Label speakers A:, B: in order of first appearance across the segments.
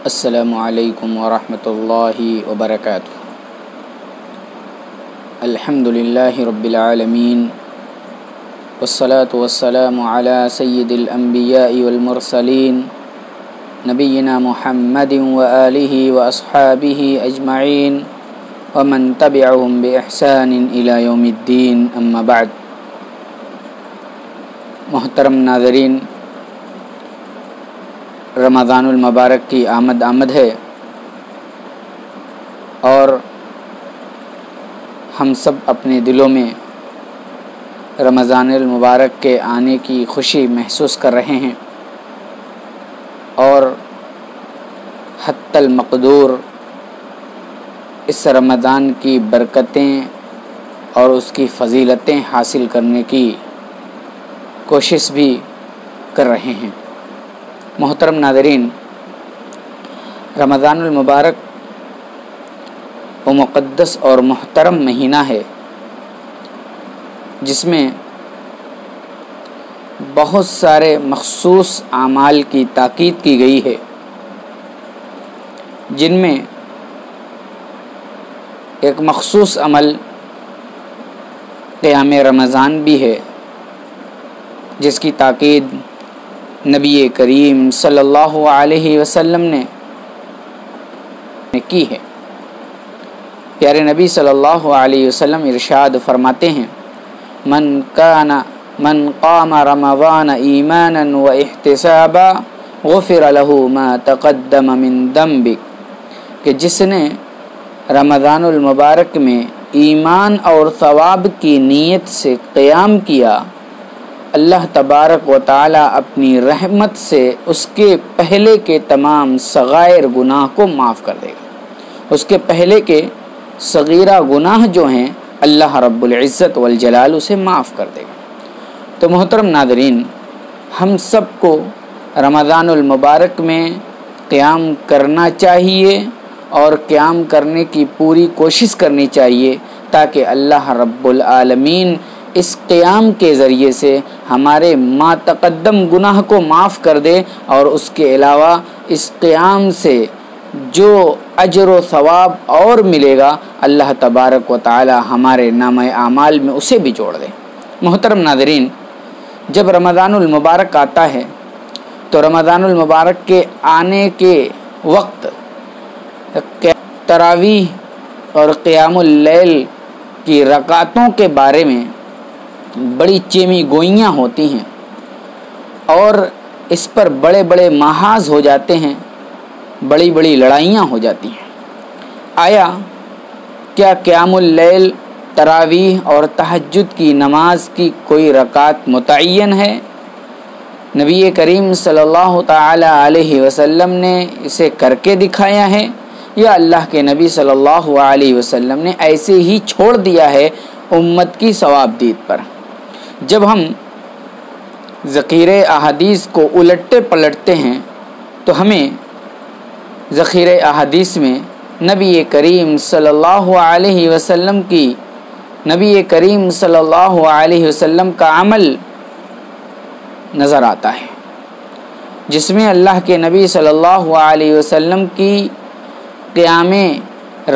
A: السلام علیکم ورحمۃ اللہ وبرکاتہ۔ الحمد للہ رب العالمین والصلاة والسلام علی سید الانبیاء والمرسلین نبینا محمد وآلہ واصحابہ اجمعین ومن تبعهم بإحسان الى یوم الدین، اما بعد۔ محترم ناظرین، رمضان المبارک کی آمد ہے اور ہم سب اپنے دلوں میں رمضان المبارک کے آنے کی خوشی محسوس کر رہے ہیں، اور حتی المقدور اس رمضان کی برکتیں اور اس کی فضیلتیں حاصل کرنے کی کوشش بھی کر رہے ہیں۔ محترم ناظرین، رمضان المبارک وہ مقدس اور محترم مہینہ ہے جس میں بہت سارے مخصوص اعمال کی تاکید کی گئی ہے، جن میں ایک مخصوص عمل قیام رمضان بھی ہے، جس کی تاکید نبی کریم صلی اللہ علیہ وسلم نے کی ہے۔ پیارے نبی صلی اللہ علیہ وسلم ارشاد فرماتے ہیں، من قام رمضان ایمانا و احتسابا غفر له ما تقدم من ذنبه، کہ جس نے رمضان المبارک میں ایمان اور ثواب کی نیت سے قیام کیا، اللہ تبارک و تعالی اپنی رحمت سے اس کے پہلے کے تمام صغائر گناہ کو معاف کر دے گا۔ اس کے پہلے کے صغیرہ گناہ جو ہیں اللہ رب العزت والجلال اسے معاف کر دے گا۔ تو محترم ناظرین، ہم سب کو رمضان المبارک میں قیام کرنا چاہیے اور قیام کرنے کی پوری کوشش کرنی چاہیے، تاکہ اللہ رب العالمین اس قیام کے ذریعے سے ہمارے ما تقدم گناہ کو معاف کر دے، اور اس کے علاوہ اس قیام سے جو اجر و ثواب اور ملے گا اللہ تبارک و تعالی ہمارے نامہ اعمال میں اسے بھی جوڑ دے۔ محترم ناظرین، جب رمضان المبارک آتا ہے تو رمضان المبارک کے آنے کے وقت تراویح اور قیام اللیل کی رکعتوں کے بارے میں بڑی چیمی گوئیاں ہوتی ہیں، اور اس پر بڑے بڑے محاذ ہو جاتے ہیں، بڑی بڑی لڑائیاں ہو جاتی ہیں۔ آیا کیا قیام اللیل، تراویح اور تہجد کی نماز کی کوئی رکعت متعین ہے؟ نبی کریم صلی اللہ تعالی علیہ وسلم نے اسے کر کے دکھایا ہے، یا اللہ کے نبی صلی اللہ علیہ وسلم نے ایسے ہی چھوڑ دیا ہے امت کی ثواب دید پر؟ جب ہم ذخیرہ احادیث کو الٹتے پلٹتے ہیں تو ہمیں ذخیرہ احادیث میں نبی کریم صلی اللہ علیہ وسلم کا عمل نظر آتا ہے، جس میں اللہ کے نبی صلی اللہ علیہ وسلم کی قیام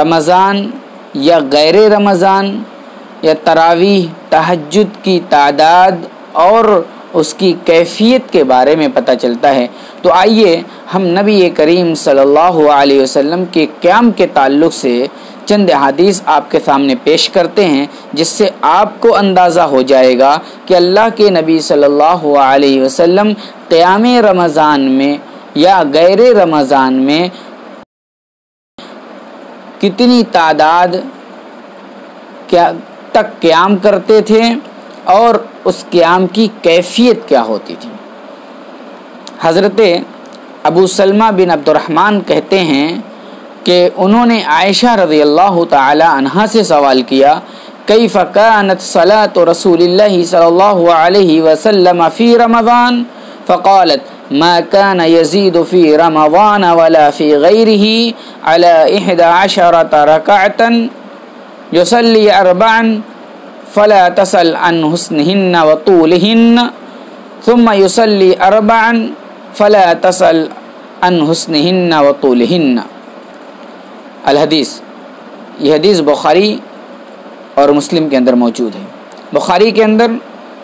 A: رمضان یا غیر رمضان یا تراویح تہجد کی تعداد اور اس کی کیفیت کے بارے میں پتہ چلتا ہے۔ تو آئیے ہم نبی کریم صلی اللہ علیہ وسلم کے قیام کے تعلق سے چند احادیث آپ کے سامنے پیش کرتے ہیں، جس سے آپ کو اندازہ ہو جائے گا کہ اللہ کے نبی صلی اللہ علیہ وسلم قیام رمضان میں یا غیر رمضان میں کتنی تعداد تک قیام کرتے تھے اور اس قیام کی کیفیت کیا ہوتی تھی۔ حضرت ابو سلمہ بن عبد الرحمن کہتے ہیں کہ انہوں نے عائشہ رضی اللہ تعالی عنہا سے سوال کیا، کیف کانت صلاة رسول اللہ صلی اللہ علیہ وسلم فی رمضان؟ فقالت ما كان يزيد في رمضان ولا في غيره على 11 ركعة يصلي 4 فلا تسأل عن حسنهن وطولهن ثم يصلي 4 فلا تسأل عن حسنہن و طولہن۔ الحدیث، یہ حدیث بخاری اور مسلم کے اندر موجود ہے۔ بخاری کے اندر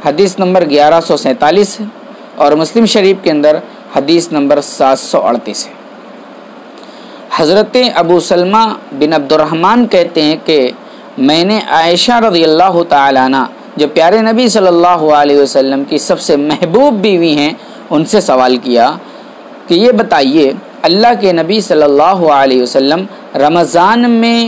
A: حدیث نمبر 1147 ہے اور مسلم شریف کے اندر حدیث نمبر 738 ہے۔ حضرت ابو سلمہ بن عبد الرحمن کہتے ہیں کہ میں نے عائشہ رضی اللہ تعالیٰ عنہ جو پیارے نبی صلی اللہ علیہ وسلم کی سب سے محبوب بیوی ہیں ان سے سوال کیا کہ یہ بتائیے اللہ کے نبی صلی اللہ علیہ وسلم رمضان میں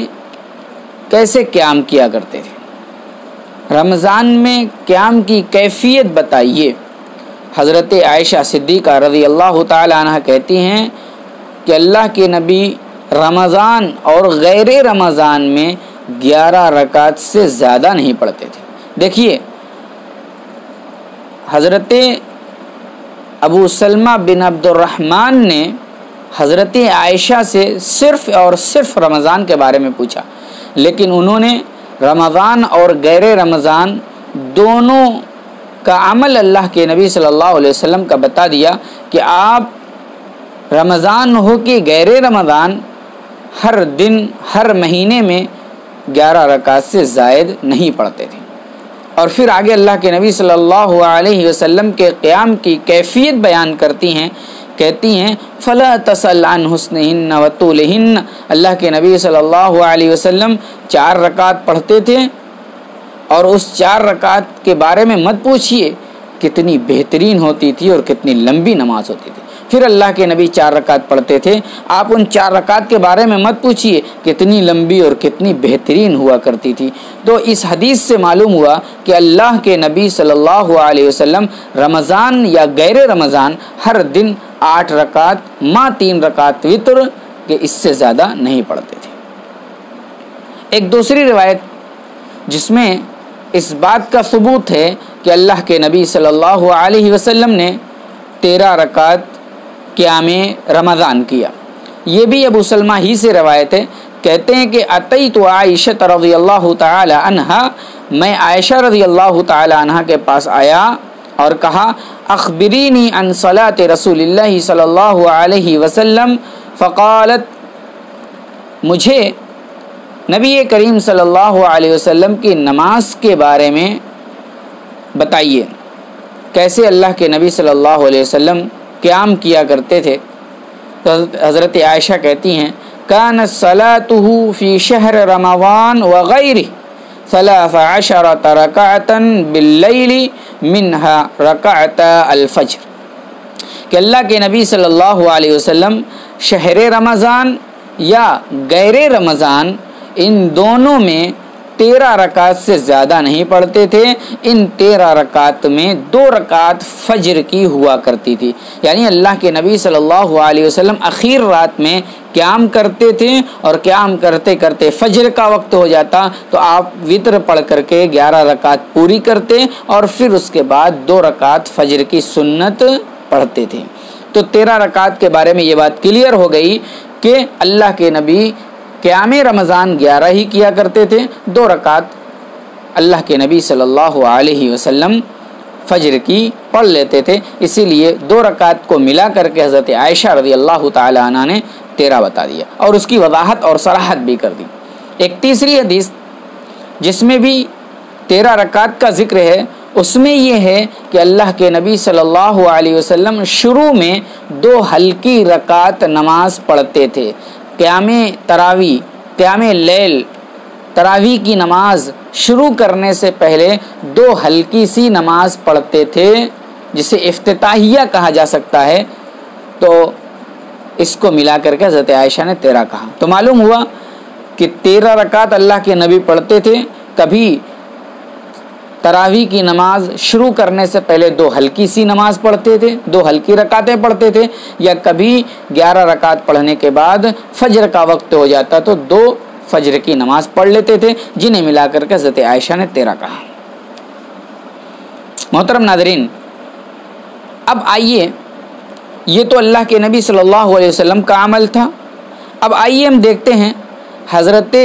A: کیسے قیام کیا کرتے تھے، رمضان میں قیام کی کیفیت بتائیے۔ حضرت عائشہ صدیقہ رضی اللہ تعالی عنہ کہتی ہیں کہ اللہ کے نبی رمضان اور غیر رمضان میں 11 رکعت سے زیادہ نہیں پڑھتے تھے۔ دیکھیے، حضرت ابو سلمہ بن عبد الرحمن نے حضرت عائشہ سے صرف اور صرف رمضان کے بارے میں پوچھا، لیکن انہوں نے رمضان اور غیر رمضان دونوں کا عمل اللہ کے نبی صلی اللہ علیہ وسلم کا بتا دیا کہ آپ رمضان ہو کہ غیر رمضان ہر دن ہر مہینے میں 11 رکعت سے زائد نہیں پڑھتے تھے۔ اور پھر آگے اللہ کے نبی صلی اللہ علیہ وسلم کے قیام کی کیفیت بیان کرتی ہیں، کہتی ہیں فلا تسل عن حسنہن و طولہن۔ اللہ کے نبی صلی اللہ علیہ وسلم 4 رکعت پڑھتے تھے اور اس 4 رکعت کے بارے میں مت پوچھیے کتنی بہترین ہوتی تھی اور کتنی لمبی نماز ہوتی تھی۔ پھر اللہ کے نبی 4 رکعت پڑھتے تھے، آپ ان 4 رکعت کے بارے میں مت پوچھیے کتنی لمبی اور کتنی بہترین ہوا کرتی تھی۔ تو اس حدیث سے معلوم ہوا کہ اللہ کے نبی صلی اللہ علیہ وسلم رمضان یا غیر رمضان ہر دن 8 رکعت ما 3 رکعت وتر کہ اس سے زیادہ نہیں پڑھتے تھے۔ ایک دوسری روایت جس میں اس بات کا ثبوت ہے کہ اللہ کے نبی صلی اللہ علیہ وسلم نے 13 رکعت قیام رمضان کیا، یہ بھی ابو سلمہ ہی سے روایت ہے۔ کہتے ہیں کہ اتیت عائشہ رضی اللہ تعالی عنہا، میں عائشہ رضی اللہ تعالی عنہا کے پاس آیا اور کہا اخبرینی عن صلاۃ رسول اللہ صلی اللہ علیہ وسلم، فقالت مجھے نبی کریم صلی اللہ علیہ وسلم کی نماز کے بارے میں بتائیے، کیسے اللہ کے نبی صلی اللہ علیہ وسلم قیام کیا کرتے تھے۔ تو حضرت عائشہ کہتی ہیں کانت صلاتہ فی شہر رمضان وغیرہ 13 رکعتا باللیل منہا رکعتا الفجر، کہ اللہ کے نبی صلی اللہ علیہ وسلم شہر رمضان یا غیر رمضان ان دونوں میں 13 رکعت سے زیادہ نہیں پڑھتے تھے۔ ان 13 رکعت میں 2 رکعت فجر کی ہوا کرتی تھی، یعنی اللہ کے نبی صلی اللہ علیہ وسلم اخیر رات میں قیام کرتے تھے اور قیام کرتے کرتے فجر کا وقت ہو جاتا تو آپ وتر پڑھ کر کے 11 رکعت پوری کرتے اور پھر اس کے بعد 2 رکعت فجر کی سنت پڑھتے تھے۔ تو 13 رکعت کے بارے میں یہ بات کلیئر ہو گئی کہ اللہ کے نبی قیام رمضان 11 ہی کیا کرتے تھے، 2 رکعت اللہ کے نبی صلی اللہ علیہ وسلم فجر کی پڑھ لیتے تھے، اسی لیے 2 رکعت کو ملا کر کے حضرت عائشہ رضی اللہ تعالی عنہ نے 13 بتا دیا اور اس کی وضاحت اور صراحت بھی کر دی۔ ایک تیسری حدیث جس میں بھی 13 رکعت کا ذکر ہے، اس میں یہ ہے کہ اللہ کے نبی صلی اللہ علیہ وسلم شروع میں 2 ہلکی رکعت نماز پڑھتے تھے۔ قیام لیل تراویح کی نماز شروع کرنے سے پہلے 2 ہلکی سی نماز پڑھتے تھے جسے افتتاحیہ کہا جا سکتا ہے، تو اس کو ملا کر کے حضرت عائشہ نے 13 کہا۔ تو معلوم ہوا کہ 13 رکعت اللہ کے نبی پڑھتے تھے، کبھی تراویح کی نماز شروع کرنے سے پہلے 2 ہلکی سی نماز پڑھتے تھے، 2 ہلکی رکعتیں پڑھتے تھے، یا کبھی 11 رکعت پڑھنے کے بعد فجر کا وقت ہو جاتا تو 2 فجر کی نماز پڑھ لیتے تھے، جنہیں ملا کر کے حضرت عائشہ نے 13 کہا۔ محترم ناظرین، اب آئیے، یہ تو اللہ کے نبی صلی اللہ علیہ وسلم کا عمل تھا۔ اب آئیے ہم دیکھتے ہیں حضرت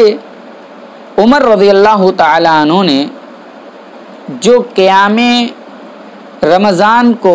A: عمر رضی اللہ تعالی عنہ نے جو قیام رمضان کو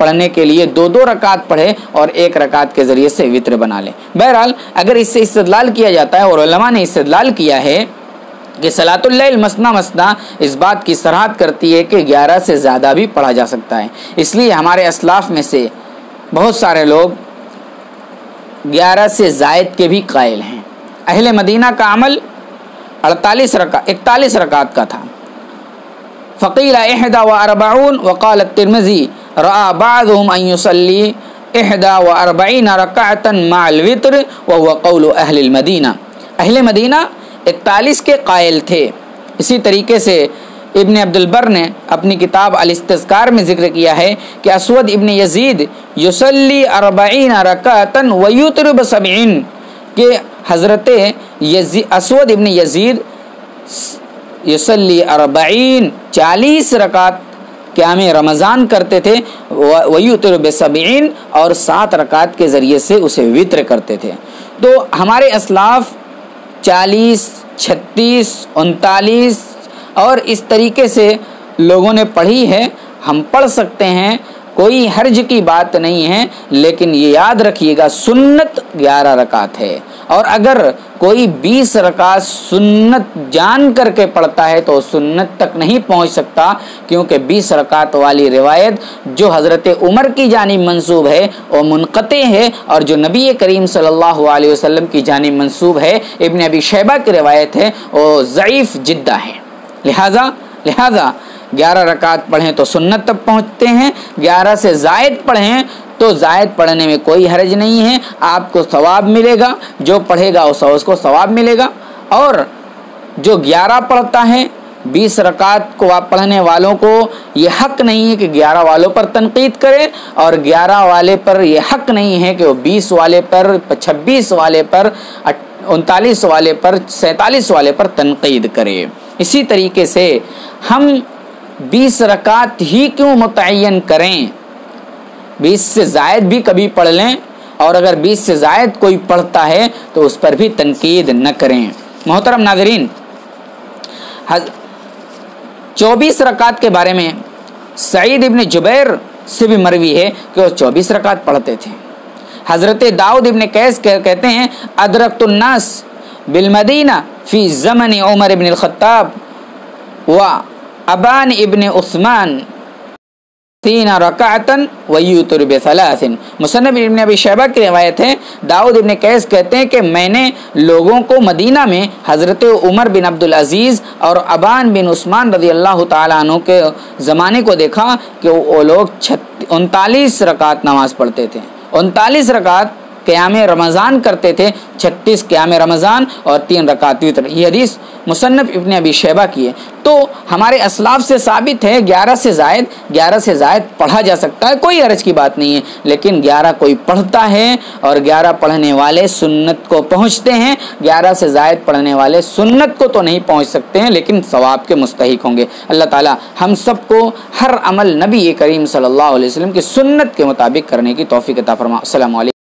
A: پڑھنے کے لیے 2 رکعت پڑھے اور 1 رکعت کے ذریعے سے وطر بنا لے۔ بہرحال اگر اس سے استدلال کیا جاتا ہے، اور علماء نے استدلال کیا ہے کہ صلاۃ اللیل مثنی مثنی اس بات کی صراحت کرتی ہے کہ 11 سے زیادہ بھی پڑھا جا سکتا ہے، اس لیے ہمارے اسلاف میں سے بہت سارے لوگ 11 سے زائد کے بھی قائل ہیں۔ اہل مدینہ کا عمل 41 رکعت کا تھا۔ فقیل 41 وقال الترمذی رأى بعضهم ان يصلي 41 رکعتا مع الوتر وهو قول اہل المدینہ۔ اہل مدینہ 41 کے قائل تھے۔ اسی طریقے سے ابن عبد البر نے اپنی کتاب الاستذکار میں ذکر کیا ہے کہ اسود ابن یزید یصلی 40 رکعتا ویوتر ب70، کہ حضرت اسود ابن یزید یصلی 40 رکعت قیام رمضان کرتے تھے، ویوتر ب70، اور 7 رکعت کے ذریعے سے اسے وطر کرتے تھے۔ تو ہمارے اسلاف 40، 36، 39 اور اس طریقے سے لوگوں نے پڑھی ہے، ہم پڑھ سکتے ہیں، کوئی حرج کی بات نہیں ہے، لیکن یہ یاد رکھیے گا سنت 11 رکعت ہے، اور اگر کوئی 20 رکعت سنت جان کر کے پڑھتا ہے تو سنت تک نہیں پہنچ سکتا، کیونکہ 20 رکعت والی روایت جو حضرت عمر کی جانب منسوب ہے وہ منقطع ہے، اور جو نبی کریم صلی اللہ علیہ وسلم کی جانب منسوب ہے ابن ابی شیبہ کی روایت ہے وہ ضعیف جدہ ہے۔ لہذا 11 رکعت پڑھیں تو سنت تک پہنچتے ہیں، 11 سے زائد پڑھیں تو زائد پڑھنے میں کوئی حرج نہیں ہے، آپ کو ثواب ملے گا، جو پڑھے گا اس کو ثواب ملے گا۔ اور جو 11 پڑھتا ہے 20 رکعت کو پڑھنے والوں کو یہ حق نہیں ہے کہ 11 والوں پر تنقید کرے، اور 11 والے پر یہ حق نہیں ہے کہ وہ 20 والے پر، 26 والے پر، 39 والے پر، 47 والے پر تنقید کرے۔ اسی طریقے سے ہم 20 رکعت ہی کیوں متعین کریں، 20 سے زائد بھی کبھی پڑھ لیں، اور اگر 20 سے زائد کوئی پڑھتا ہے تو اس پر بھی تنقید نہ کریں۔ محترم ناظرین، 24 رکعت کے بارے میں سعید ابن جبیر سے بھی مروی ہے کہ وہ 24 رکعت پڑھتے تھے۔ حضرت داؤد ابن قیس کہتے ہیں ادرکت الناس بالمدینہ فی زمن عمر ابن الخطاب و ابان ابن عثمان 3 رکعتا ویوتر ب3۔ مصنف ابن ابی شیبہ کی روایت ہے، داؤد ابن قیس کہتے ہیں کہ میں نے لوگوں کو مدینہ میں حضرت عمر بن عبدالعزیز اور ابان بن عثمان رضی اللہ تعالیٰ عنہ کے زمانے کو دیکھا کہ وہ لوگ 39 رکعت نماز پڑھتے تھے، 39 رکعت قیام رمضان کرتے تھے، 36 قیام رمضان اور 3 رکعت وتر۔ یہ حدیث مصنف ابن ابی شیبہ کی ہے۔ تو ہمارے اسلاف سے ثابت ہے 11 سے زائد پڑھا جا سکتا ہے، کوئی حرج کی بات نہیں ہے، لیکن 11 کوئی پڑھتا ہے اور 11 پڑھنے والے سنت کو پہنچتے ہیں، 11 سے زائد پڑھنے والے سنت کو تو نہیں پہنچ سکتے ہیں لیکن ثواب کے مستحق ہوں گے۔ اللہ تعالی ہم سب کو ہر عمل نبی کریم صلی اللہ علیہ وسلم کی سنت کے مطابق کرنے کی توفیق عطا فرمائے۔ السلام علیکم۔